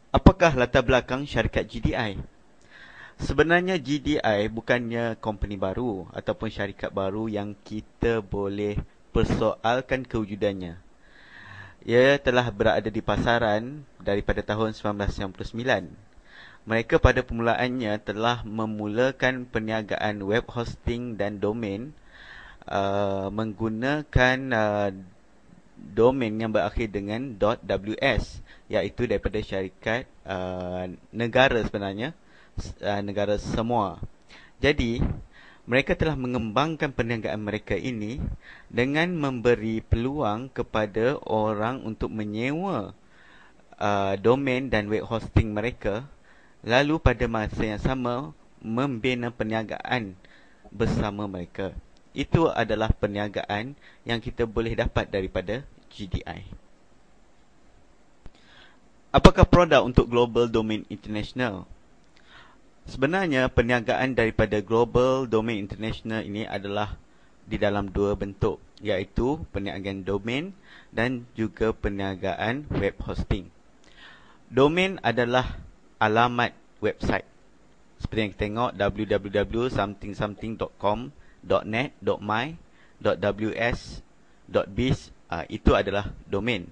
Apakah latar belakang syarikat GDI? Sebenarnya GDI bukannya company baru ataupun syarikat baru yang kita boleh persoalkan kewujudannya. Ia telah berada di pasaran daripada tahun 1999. Mereka pada permulaannya telah memulakan perniagaan web hosting dan domain menggunakan domain yang berakhir dengan .ws, iaitu daripada syarikat negara sebenarnya, negara semua. Jadi mereka telah mengembangkan perniagaan mereka ini dengan memberi peluang kepada orang untuk menyewa domain dan web hosting mereka, lalu pada masa yang sama membina perniagaan bersama mereka. Itu adalah perniagaan yang kita boleh dapat daripada GDI. Apakah produk untuk Global Domain International? Sebenarnya perniagaan daripada Global Domain International ini adalah di dalam dua bentuk, iaitu perniagaan domain dan juga perniagaan web hosting. Domain adalah alamat website. Seperti yang kita tengok, www.something-something.com, .net, .my, .ws, .biz, itu adalah domain.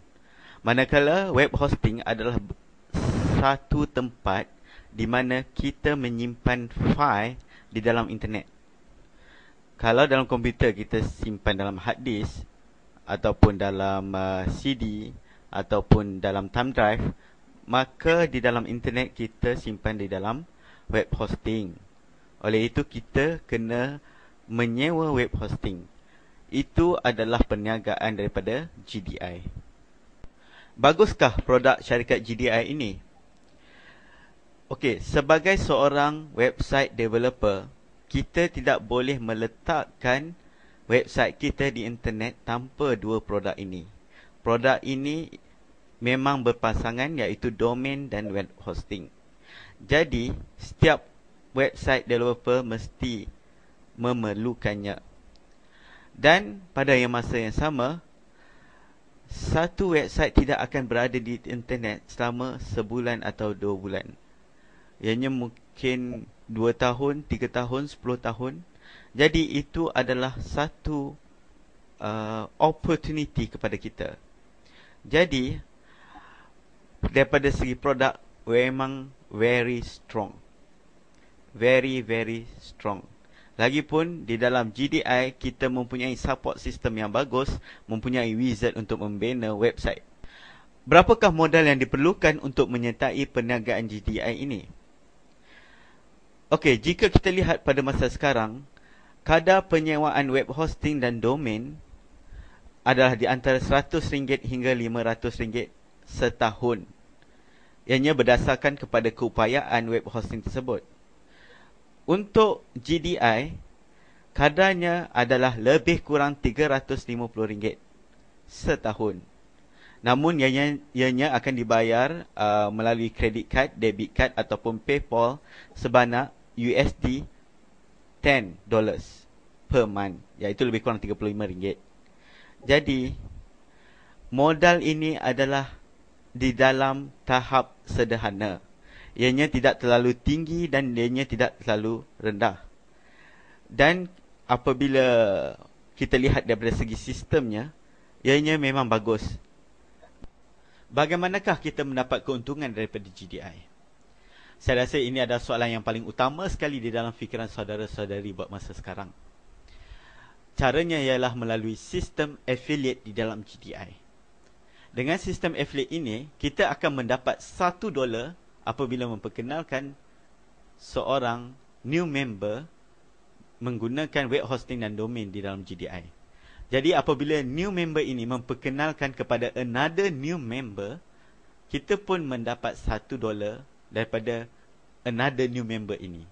Manakala web hosting adalah satu tempat di mana kita menyimpan fail di dalam internet. Kalau dalam komputer kita simpan dalam hard disk ataupun dalam CD ataupun dalam thumb drive, maka di dalam internet kita simpan di dalam web hosting. Oleh itu kita kena menyewa web hosting. Itu adalah perniagaan daripada GDI. Baguskah produk syarikat GDI ini? Okey, sebagai seorang website developer, kita tidak boleh meletakkan website kita di internet tanpa dua produk ini. Produk ini memang berpasangan, iaitu domain dan web hosting. Jadi, setiap website developer mesti memerlukannya. Dan pada masa yang sama, satu website tidak akan berada di internet selama sebulan atau 2 bulan. Ianya mungkin 2 tahun, 3 tahun, 10 tahun. Jadi itu adalah satu opportunity kepada kita. Jadi daripada segi produk memang very strong. Very, very strong. Lagipun di dalam GDI kita mempunyai support system yang bagus, mempunyai wizard untuk membina website. Berapakah modal yang diperlukan untuk menyertai perniagaan GDI ini? Okey, jika kita lihat pada masa sekarang, kadar penyewaan web hosting dan domain adalah di antara RM100 hingga RM500 setahun. Ianya berdasarkan kepada keupayaan web hosting tersebut. Untuk GDI, kadarnya adalah lebih kurang RM350 setahun. Namun ianya akan dibayar melalui credit card, debit card ataupun PayPal sebanyak USD $10 per month, iaitu lebih kurang RM35. Jadi, modal ini adalah di dalam tahap sederhana. Ianya tidak terlalu tinggi dan ianya tidak terlalu rendah. Dan apabila kita lihat daripada segi sistemnya, ianya memang bagus. Bagaimanakah kita mendapat keuntungan daripada GDI? Saya rasa ini adalah soalan yang paling utama sekali di dalam fikiran saudara-saudari buat masa sekarang. Caranya ialah melalui sistem affiliate di dalam GDI. Dengan sistem affiliate ini, kita akan mendapat $1 apabila memperkenalkan seorang new member menggunakan web hosting dan domain di dalam GDI. Jadi apabila new member ini memperkenalkan kepada another new member, kita pun mendapat $1 daripada another new member ini.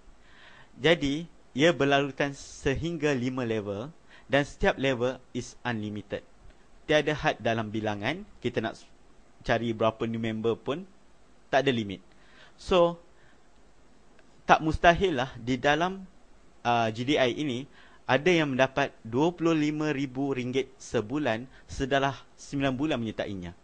Jadi ia berlarutan sehingga 5 level dan setiap level is unlimited. Tiada had dalam bilangan. Kita nak cari berapa new member pun tak ada limit. So, tak mustahil lah di dalam GDI ini ada yang mendapat RM25,000 sebulan setelah 9 bulan menyertainya.